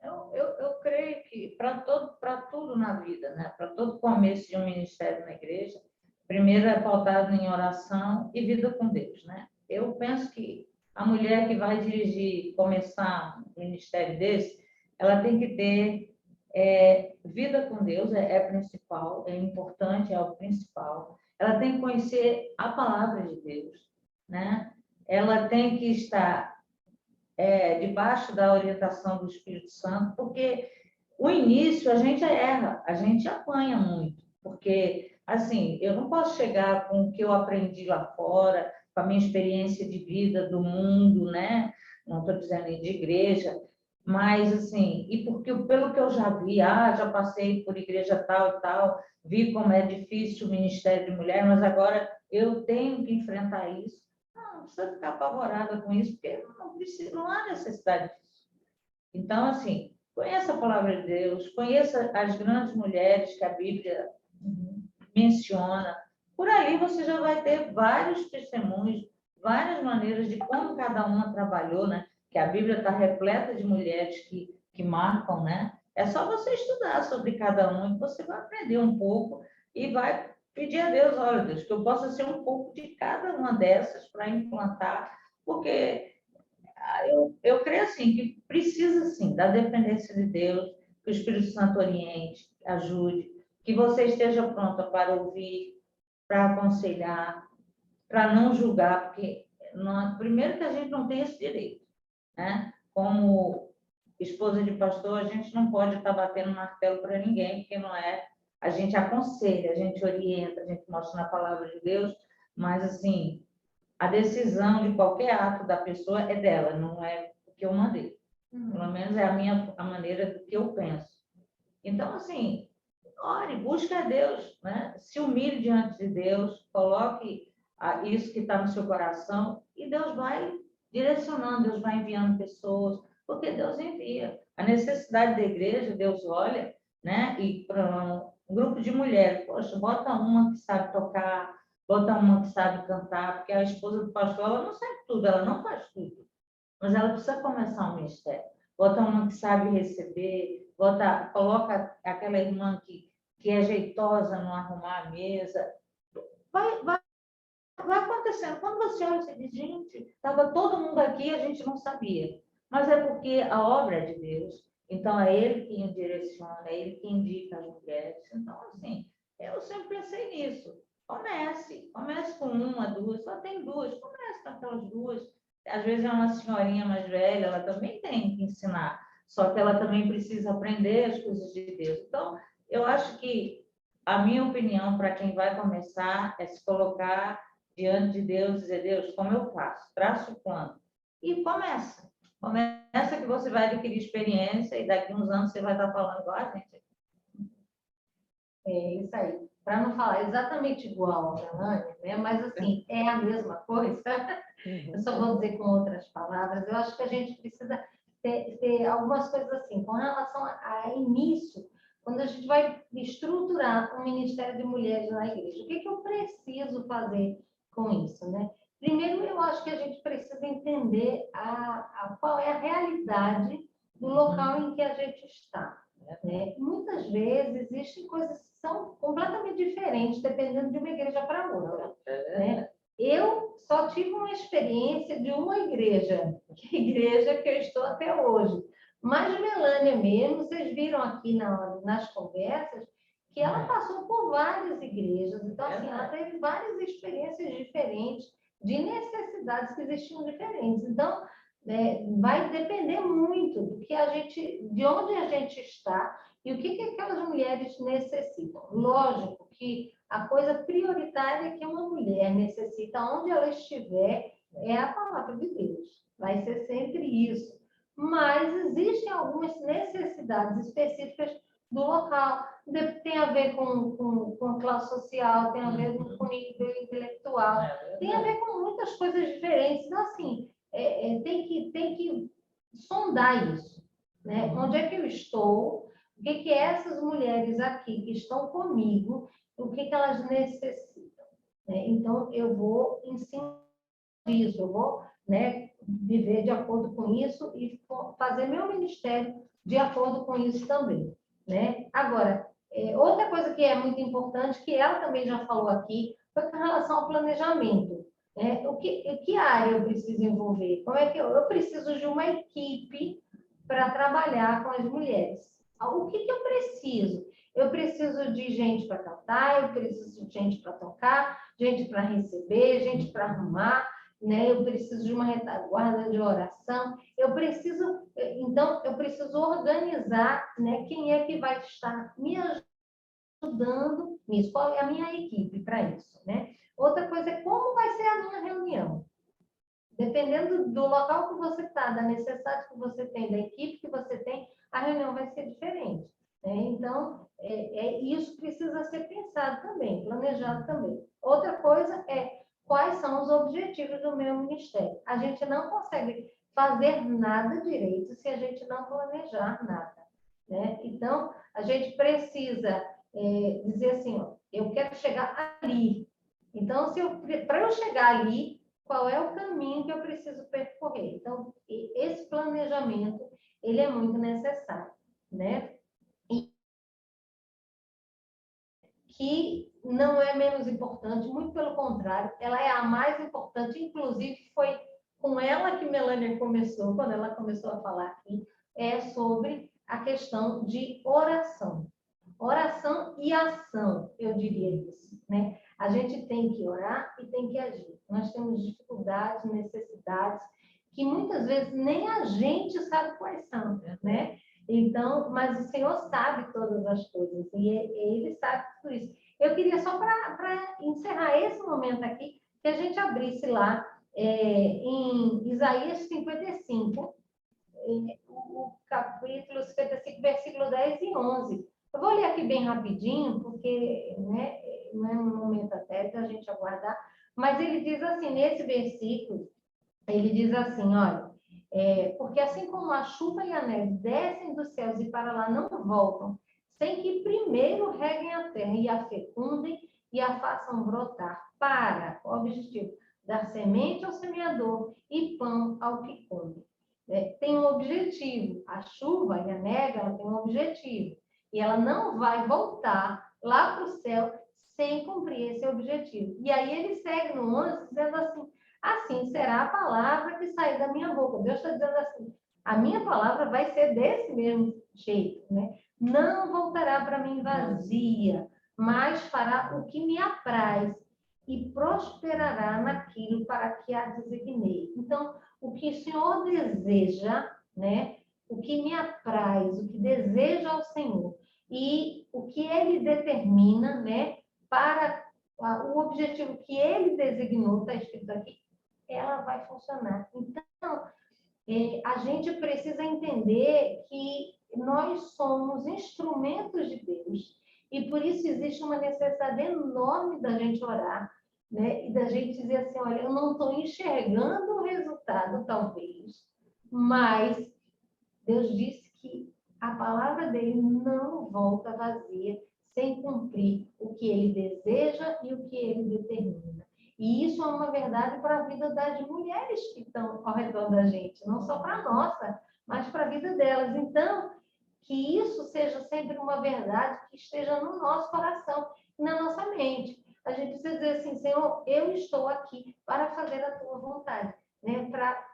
Eu creio que para tudo na vida, né? Para todo começo de um ministério na igreja, primeiro é pautado em oração e vida com Deus, né? Eu penso que a mulher que vai dirigir, começar um ministério desse, ela tem que ter vida com Deus, é principal, é importante, é o principal. Ela tem que conhecer a palavra de Deus, né? Ela tem que estar debaixo da orientação do Espírito Santo, porque o início a gente erra, a gente apanha muito, porque, assim, eu não posso chegar com o que eu aprendi lá fora, com a minha experiência de vida do mundo, né? Não estou dizendo de igreja, mas, assim, e porque pelo que eu já vi, já passei por igreja tal e tal, vi como é difícil o ministério de mulher, mas agora eu tenho que enfrentar isso. Não precisa ficar apavorada com isso, porque não precisa, não há necessidade disso. Então, assim, conheça a palavra de Deus, conheça as grandes mulheres que a Bíblia menciona. Por ali você já vai ter vários testemunhos, várias maneiras de como cada uma trabalhou, né? Que a Bíblia está repleta de mulheres que marcam, né? É só você estudar sobre cada uma que você vai aprender um pouco e vai pedir a Deus, olha, Deus, que eu possa ser um pouco de cada uma dessas para implantar, porque eu creio assim que precisa sim da dependência de Deus, que o Espírito Santo oriente, ajude, que você esteja pronta para ouvir, para aconselhar, para não julgar, porque primeiro que a gente não tem esse direito, né? Como esposa de pastor, a gente não pode estar batendo martelo para ninguém, porque não é. A gente aconselha, a gente orienta, a gente mostra na palavra de Deus, mas assim, a decisão de qualquer ato da pessoa é dela, não é o que eu mandei. Pelo menos é a maneira do que eu penso. Então, assim, ore, busque a Deus, né? Se humilhe diante de Deus, coloque isso que está no seu coração e Deus vai direcionando, Deus vai enviando pessoas, porque Deus envia. A necessidade da igreja, Deus olha, né? E para um grupo de mulheres, poxa, bota uma que sabe tocar, bota uma que sabe cantar, porque a esposa do pastor, ela não sabe tudo, ela não faz tudo, mas ela precisa começar um ministério. Bota uma que sabe receber, coloca aquela irmã que é jeitosa no arrumar a mesa. Vai acontecendo. Quando você olha, você diz, gente, estava todo mundo aqui e a gente não sabia. Mas é porque a obra é de Deus. Então, é Ele quem direciona, é Ele quem indica as mulheres. Então, assim, eu sempre pensei nisso. Comece com uma, duas, só tem duas, comece com aquelas duas. Às vezes é uma senhorinha mais velha, ela também tem que ensinar, só que ela também precisa aprender as coisas de Deus. Então, eu acho que a minha opinião para quem vai começar é se colocar diante de Deus, dizer, Deus, como eu faço? Traça o plano. E começa. Começa que você vai adquirir experiência e daqui a uns anos você vai estar falando igual a gente. É isso aí. Para não falar exatamente igual a Melania, né? Mas assim, é a mesma coisa. Eu só vou dizer com outras palavras. Eu acho que a gente precisa ter algumas coisas assim, com relação a início, quando a gente vai estruturar um Ministério de Mulheres na igreja. O que eu preciso fazer com isso, né? Primeiro, eu acho que a gente precisa entender qual é a realidade do local em que a gente está. Né? Muitas vezes existem coisas que são completamente diferentes, dependendo de uma igreja para outra. Né? Eu só tive uma experiência de uma igreja, que é a igreja que eu estou até hoje. Mas Melania mesmo, vocês viram aqui nas conversas, que ela passou por várias igrejas. Então, assim, ela teve várias experiências diferentes, de necessidades que existiam diferentes. Então, vai depender muito de onde a gente está e o que aquelas mulheres necessitam. Lógico que a coisa prioritária que uma mulher necessita, onde ela estiver, é a palavra de Deus. Vai ser sempre isso. mas existem algumas necessidades específicas do local. Tem a ver com classe social, tem a ver com nível intelectual, tem a ver com muitas coisas diferentes. Então, assim, tem que sondar isso, né? Onde é que eu estou? O que essas mulheres aqui que estão comigo, o que elas necessitam, né? Então, eu vou ensinar isso, eu vou, né, viver de acordo com isso e fazer meu ministério de acordo com isso também, né? Agora, outra coisa que é muito importante, que ela também já falou aqui, foi com relação ao planejamento, né? Que área eu preciso envolver? Como é que eu preciso de uma equipe para trabalhar com as mulheres? O que eu preciso? Eu preciso de gente para cantar, eu preciso de gente para tocar, gente para receber, gente para arrumar, né? Eu preciso de uma retaguarda de oração. Então, eu preciso organizar, né? Quem é que vai estar me ajudando nisso? Qual é a minha equipe para isso, né? Outra coisa é como vai ser a minha reunião. Dependendo do local que você está, da necessidade que você tem, da equipe que você tem, a reunião vai ser diferente, né? Então, isso precisa ser pensado também, planejado também. Outra coisa é quais são os objetivos do meu ministério. A gente não consegue fazer nada direito se a gente não planejar nada, né? Então, a gente precisa dizer assim, ó, eu quero chegar ali. Então, para eu chegar ali, qual é o caminho que eu preciso percorrer? Então, esse planejamento, ele é muito necessário, né? E que não é menos importante, muito pelo contrário, ela é a mais importante, inclusive foi com ela que Melânia começou, quando ela começou a falar aqui, sobre a questão de oração. Oração e ação, eu diria isso, né? A gente tem que orar e tem que agir. Nós temos dificuldades, necessidades, que muitas vezes nem a gente sabe quais são, né? Então, mas o Senhor sabe todas as coisas e Ele sabe tudo isso. Eu queria só para encerrar esse momento aqui, que a gente abrisse lá em Isaías 55, o capítulo 55, versículo 10 e 11. Eu vou ler aqui bem rapidinho, porque, né, não é um momento até para a gente aguardar, mas ele diz assim, nesse versículo, ele diz assim, olha, porque assim como a chuva e a neve descem dos céus e para lá não voltam, sem que primeiro reguem a terra e a fecundem e a façam brotar, para o objetivo, dar semente ao semeador e pão ao que come. Tem um objetivo. A chuva e a neve, ela tem um objetivo. E ela não vai voltar lá para o céu sem cumprir esse objetivo. E aí ele segue no 11 dizendo assim, assim será a palavra que sair da minha boca. Deus está dizendo assim, a minha palavra vai ser desse mesmo jeito, né? Não voltará para mim vazia, mas fará o que me apraz e prosperará naquilo para que a designei. Então, o que o Senhor deseja, né? O que me apraz, o que deseja ao Senhor e o que Ele determina, né? Para o objetivo que Ele designou, está escrito aqui, ela vai funcionar. Então, a gente precisa entender que nós somos instrumentos de Deus e por isso existe uma necessidade enorme da gente orar, né? E da gente dizer assim, olha, eu não estou enxergando o resultado, talvez, mas Deus disse que a palavra dele não volta vazia sem cumprir o que ele deseja e o que ele determina. E isso é uma verdade para a vida das mulheres que estão ao redor da gente, não só para a nossa, mas para a vida delas. Então, que isso seja sempre uma verdade que esteja no nosso coração e na nossa mente. A gente precisa dizer assim, Senhor, eu estou aqui para fazer a tua vontade, né? Para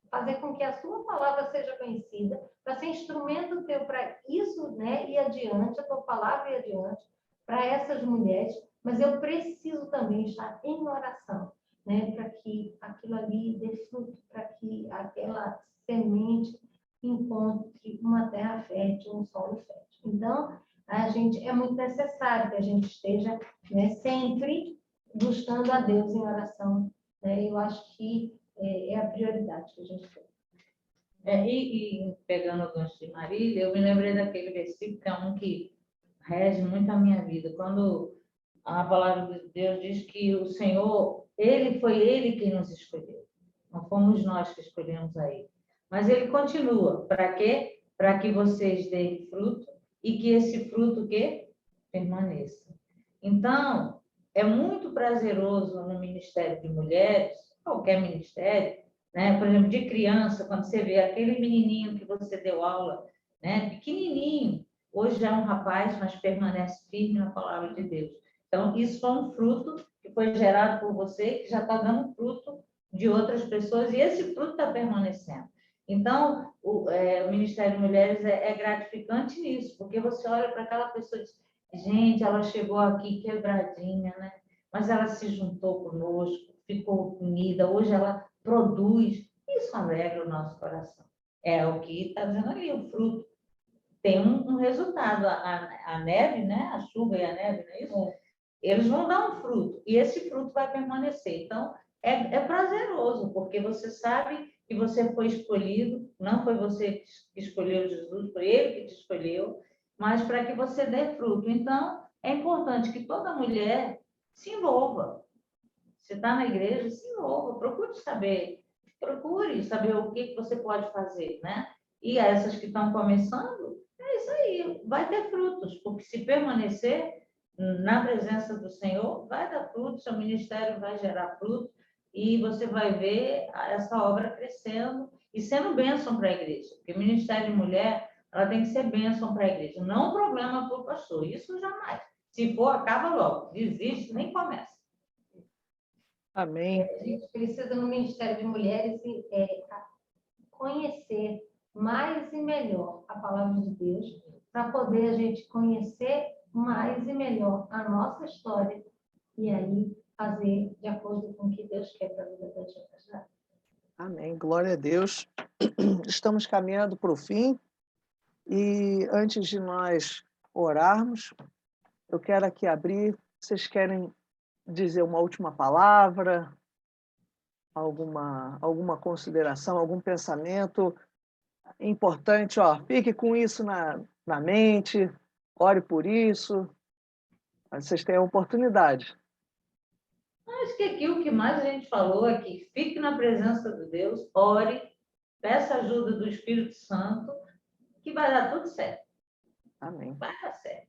fazer com que a sua palavra seja conhecida, para ser instrumento teu para isso, né? Ir adiante, a tua palavra ir adiante para essas mulheres, mas eu preciso também estar em oração, né? Para que aquilo ali dê fruto, para que aquela semente encontre uma terra fértil, um solo fértil. Então, é muito necessário que a gente esteja, né, sempre buscando a Deus em oração, né? Eu acho que é a prioridade que a gente tem. E pegando o gancho de Marília, eu me lembrei daquele versículo que é um que rege muito a minha vida. Quando a palavra de Deus diz que o Senhor, foi Ele quem nos escolheu. Não fomos nós que escolhemos a Ele. Mas Ele continua. Para quê? Para que vocês deem fruto e que esse fruto quê? Permaneça. Então, é muito prazeroso no Ministério de Mulheres, qualquer ministério, né? Por exemplo, de criança, quando você vê aquele menininho que você deu aula, né? Pequenininho, hoje já é um rapaz, mas permanece firme na palavra de Deus. Então, isso foi um fruto que foi gerado por você, que já está dando fruto de outras pessoas, e esse fruto está permanecendo. Então, o Ministério de Mulheres é gratificante nisso, porque você olha para aquela pessoa e diz, gente, ela chegou aqui quebradinha, né? Mas ela se juntou conosco, ficou unida, hoje ela produz. Isso alegra o nosso coração. É o que está dizendo ali, o fruto. Tem um resultado. A neve, né? A chuva e a neve, não é isso? Eles vão dar um fruto, e esse fruto vai permanecer. Então, é prazeroso, porque você sabe que você foi escolhido, não foi você que escolheu Jesus, foi Ele que te escolheu, mas para que você dê fruto. Então, é importante que toda mulher se envolva. Você está na igreja, se envolva, procure saber o que você pode fazer, né? E essas que estão começando, é isso aí, vai ter frutos, porque se permanecer na presença do Senhor, vai dar frutos, seu ministério vai gerar frutos, e você vai ver essa obra crescendo e sendo bênção para a igreja, porque o ministério de mulher, ela tem que ser bênção para a igreja, não problema para o pastor, isso jamais. Se for, acaba logo, desiste, nem começa. Amém. A gente precisa, no Ministério de Mulheres, conhecer mais e melhor a palavra de Deus, para poder a gente conhecer mais e melhor a nossa história e aí fazer de acordo com o que Deus quer para a vida da gente. Amém. Glória a Deus. Estamos caminhando para o fim e antes de nós orarmos, eu quero aqui abrir. Vocês querem dizer uma última palavra? Alguma consideração, algum pensamento importante? Fique com isso na mente, ore por isso. Vocês têm a oportunidade. Acho que aqui o que mais a gente falou é que fique na presença de Deus, ore, peça ajuda do Espírito Santo, que vai dar tudo certo. Amém. Vai dar certo.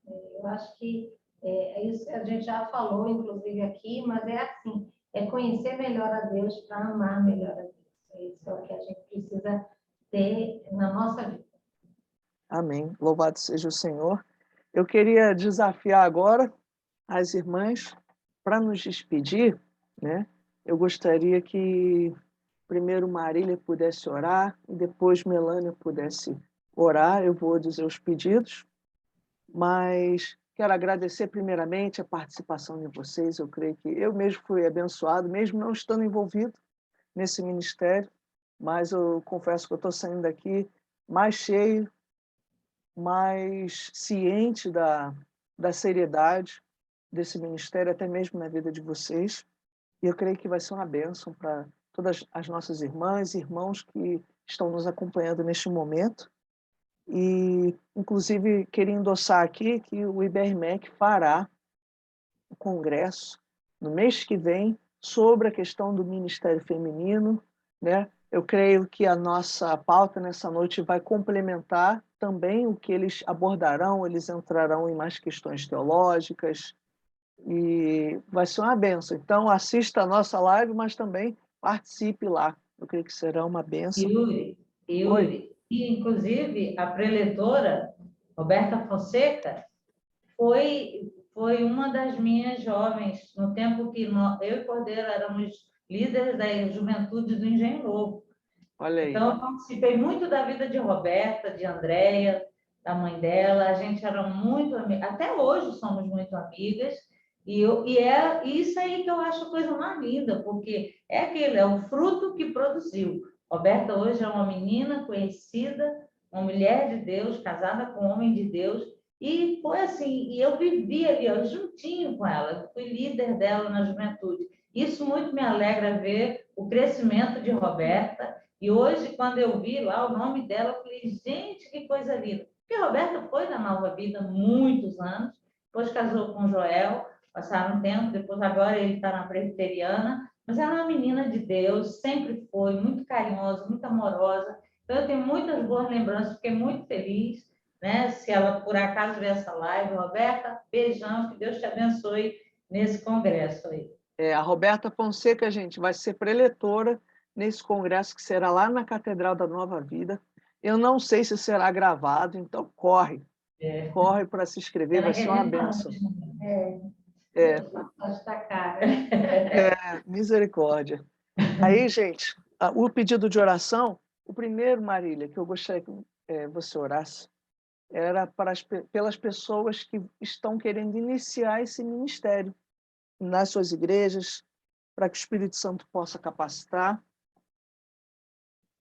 Eu acho que é isso que a gente já falou, inclusive, aqui, mas é assim, é conhecer melhor a Deus para amar melhor a Deus. Isso é o que a gente precisa ter na nossa vida. Amém. Louvado seja o Senhor. Eu queria desafiar agora as irmãs para nos despedir, né? Eu gostaria que primeiro Marília pudesse orar e depois Melânia pudesse orar. Eu vou dizer os pedidos, mas quero agradecer primeiramente a participação de vocês. Eu creio que eu mesmo fui abençoado, mesmo não estando envolvido nesse ministério, mas eu confesso que eu estou saindo daqui mais cheio, mais ciente da seriedade desse ministério, até mesmo na vida de vocês. E eu creio que vai ser uma bênção para todas as nossas irmãs e irmãos que estão nos acompanhando neste momento. E, inclusive, queria endossar aqui que o IBRMEC fará o congresso no mês que vem sobre a questão do Ministério Feminino, né? Eu creio que a nossa pauta nessa noite vai complementar também o que eles abordarão, eles entrarão em mais questões teológicas e vai ser uma bênção. Então, assista a nossa live, mas também participe lá. Eu creio que será uma bênção. Yuri, e inclusive a preletora, Roberta Fonseca, foi uma das minhas jovens, no tempo que eu e Cordeiro éramos líderes da juventude do Engenho Novo. Olha aí. Então, eu participei muito da vida de Roberta, de Andréia, da mãe dela. A gente era muito amiga, até hoje somos muito amigas. E é isso aí que eu acho a coisa mais linda, porque é o fruto que produziu. Roberta hoje é uma menina conhecida, uma mulher de Deus, casada com um homem de Deus, e foi assim, e eu vivi ali, juntinho com ela, fui líder dela na juventude. Isso muito me alegra ver o crescimento de Roberta E hoje, quando eu vi lá o nome dela, eu falei, gente, que coisa linda. Porque a Roberta foi da Nova Vida muitos anos, depois casou com o Joel, passaram um tempo, depois agora ele está na presbiteriana, mas ela é uma menina de Deus, sempre foi, muito carinhosa, muito amorosa. Então, eu tenho muitas boas lembranças, fiquei muito feliz, né? Se ela, por acaso, ver essa live, Roberta, beijão, que Deus te abençoe nesse congresso aí. A Roberta Fonseca, gente, vai ser preletora nesse congresso que será lá na Catedral da Nova Vida. Eu não sei se será gravado, então corre para se inscrever, vai ser uma bênção. Está cara. Misericórdia. Aí, gente, o pedido de oração, o primeiro, Marília, que eu gostaria que você orasse, era pelas pessoas que estão querendo iniciar esse ministério nas suas igrejas, para que o Espírito Santo possa capacitar.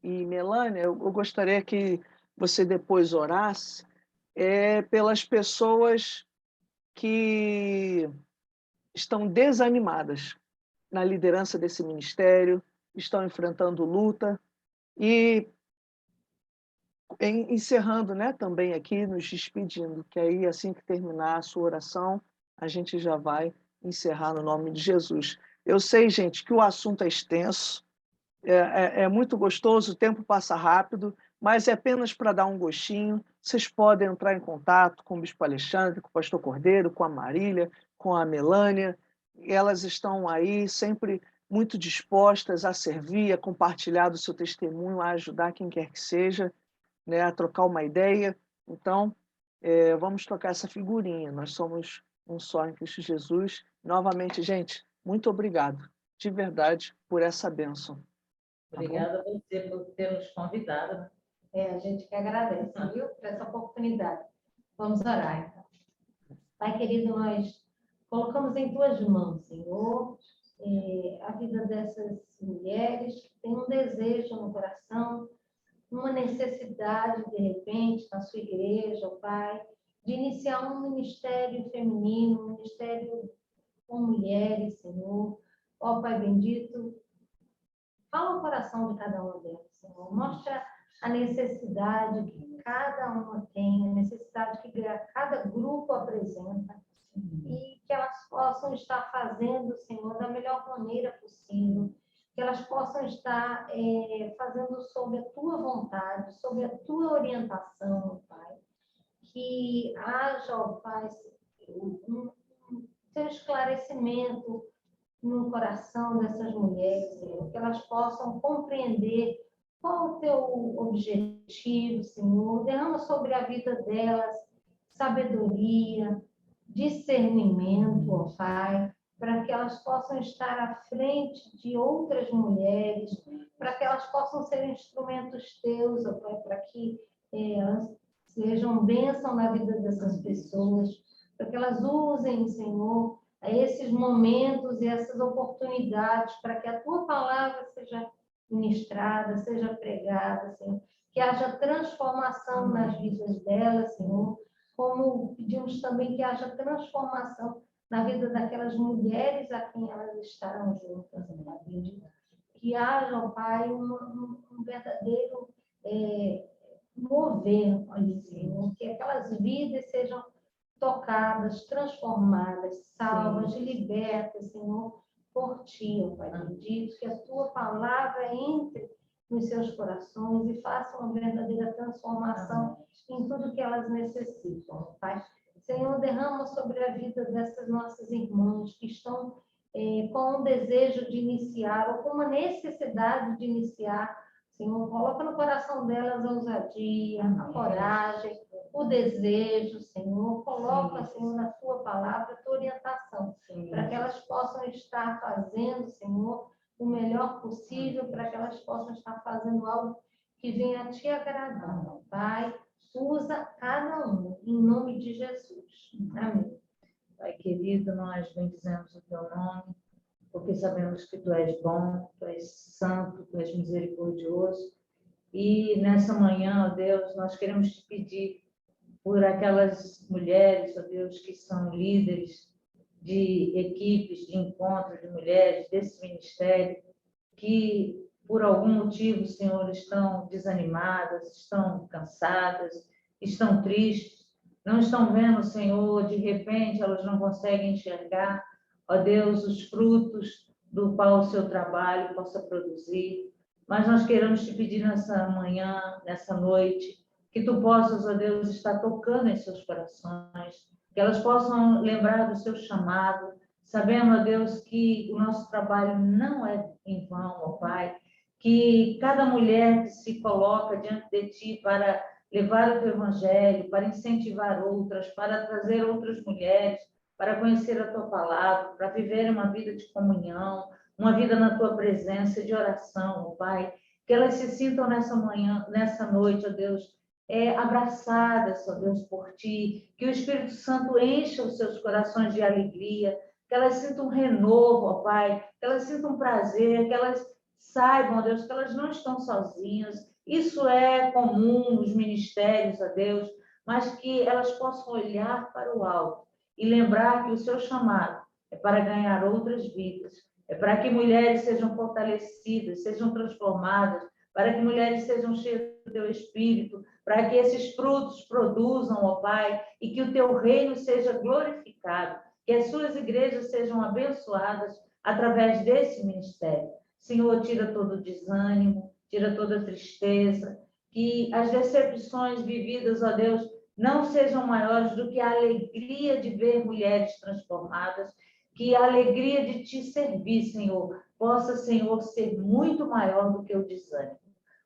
E, Melânia, eu gostaria que você depois orasse pelas pessoas que estão desanimadas na liderança desse ministério, estão enfrentando luta e encerrando, né, também aqui, nos despedindo, que aí, assim que terminar a sua oração, a gente já vai encerrar no nome de Jesus. Eu sei, gente, que o assunto é extenso, é muito gostoso, o tempo passa rápido, mas é apenas para dar um gostinho. Vocês podem entrar em contato com o Bispo Alexandre, com o Pastor Cordeiro, com a Marília, com a Melânia. Elas estão aí sempre muito dispostas a servir, a compartilhar do seu testemunho, a ajudar quem quer que seja, né, a trocar uma ideia. Então, vamos trocar essa figurinha. Nós somos um só em Cristo Jesus. Novamente, gente, muito obrigado, de verdade, por essa bênção. Obrigada a você por ter nos convidado. A gente que agradece, viu, por essa oportunidade. Vamos orar, então. Pai querido, nós colocamos em tuas mãos, Senhor, a vida dessas mulheres que têm um desejo no coração, uma necessidade, de repente, na sua igreja, Pai, de iniciar um ministério feminino, um ministério com mulheres, Senhor. Ó Pai bendito, fala o coração de cada uma delas, Senhor. Mostra a necessidade que cada uma tem, a necessidade que cada grupo apresenta, e que elas possam estar fazendo, Senhor, da melhor maneira possível, que elas possam estar fazendo sob a Tua vontade, sob a Tua orientação, Pai. Que haja, ó Pai, um seu esclarecimento no coração dessas mulheres, Senhor, que elas possam compreender qual o teu objetivo, Senhor. Derrama sobre a vida delas sabedoria, discernimento, ó Pai, para que elas possam estar à frente de outras mulheres, para que elas possam ser instrumentos teus, ó Pai, para que elas sejam bênção na vida dessas pessoas, para que elas usem, Senhor, esses momentos e essas oportunidades para que a Tua palavra seja ministrada, seja pregada, Senhor, que haja transformação nas vidas delas, Senhor, como pedimos também que haja transformação na vida daquelas mulheres a quem elas estarão juntas, que haja, ó Pai, um verdadeiro mover, Senhor, que aquelas vidas sejam tocadas, transformadas, salvas, libertas, Senhor, por Ti, ó Pai bendito, que a Tua palavra entre nos seus corações e faça uma verdadeira transformação em tudo que elas necessitam, Pai. Senhor, derrama sobre a vida dessas nossas irmãs que estão com um desejo de iniciar ou com uma necessidade de iniciar. Senhor, coloca no coração delas a ousadia, a coragem, o desejo, Senhor. Coloca, Senhor, na Tua palavra, a Tua orientação, para que elas possam estar fazendo, Senhor, o melhor possível, para que elas possam estar fazendo algo que venha a Te agradar. Pai, usa cada um, em nome de Jesus. Amém. Pai querido, nós bendizemos o Teu nome, porque sabemos que Tu és bom, Tu és santo, Tu és misericordioso. E nessa manhã, ó Deus, nós queremos Te pedir por aquelas mulheres, ó Deus, que são líderes de equipes de encontro de mulheres desse ministério, que por algum motivo, Senhor, estão desanimadas, estão cansadas, estão tristes, não estão vendo, Senhor, de repente elas não conseguem enxergar, ó Deus, os frutos do qual o seu trabalho possa produzir. Mas nós queremos te pedir nessa manhã, nessa noite, que tu possas, ó Deus, estar tocando em seus corações, que elas possam lembrar do seu chamado, sabendo, ó Deus, que o nosso trabalho não é em vão, ó Pai, que cada mulher que se coloca diante de Ti para levar o Teu Evangelho, para incentivar outras, para trazer outras mulheres, para conhecer a Tua Palavra, para viver uma vida de comunhão, uma vida na Tua presença, de oração, ó Pai, que elas se sintam nessa manhã, nessa noite, ó Deus, abraçadas, ó Deus, por Ti, que o Espírito Santo encha os seus corações de alegria, que elas sintam um renovo, ó Pai, que elas sintam prazer, que elas saibam, ó Deus, que elas não estão sozinhas. Isso é comum nos ministérios, ó Deus, mas que elas possam olhar para o alto e lembrar que o seu chamado é para ganhar outras vidas, é para que mulheres sejam fortalecidas, sejam transformadas, para que mulheres sejam cheias do teu Espírito, para que esses frutos produzam, ó Pai, e que o teu reino seja glorificado, que as suas igrejas sejam abençoadas através desse ministério. Senhor, tira todo o desânimo, tira toda a tristeza, que as decepções vividas, ó Deus, não sejam maiores do que a alegria de ver mulheres transformadas, que a alegria de te servir, Senhor, possa, Senhor, ser muito maior do que o desânimo.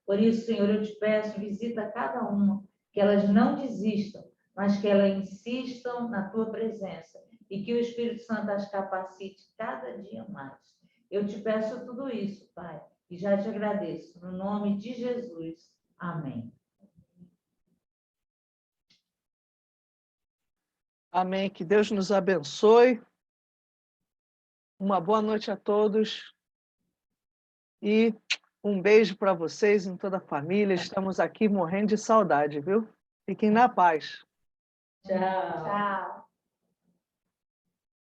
Por isso, Senhor, eu te peço, visita cada uma, que elas não desistam, mas que elas insistam na tua presença e que o Espírito Santo as capacite cada dia mais. Eu te peço tudo isso, Pai, e já te agradeço. No nome de Jesus. Amém. Amém. Que Deus nos abençoe. Uma boa noite a todos. E um beijo para vocês e toda a família. Estamos aqui morrendo de saudade, viu? Fiquem na paz. Tchau. Tchau.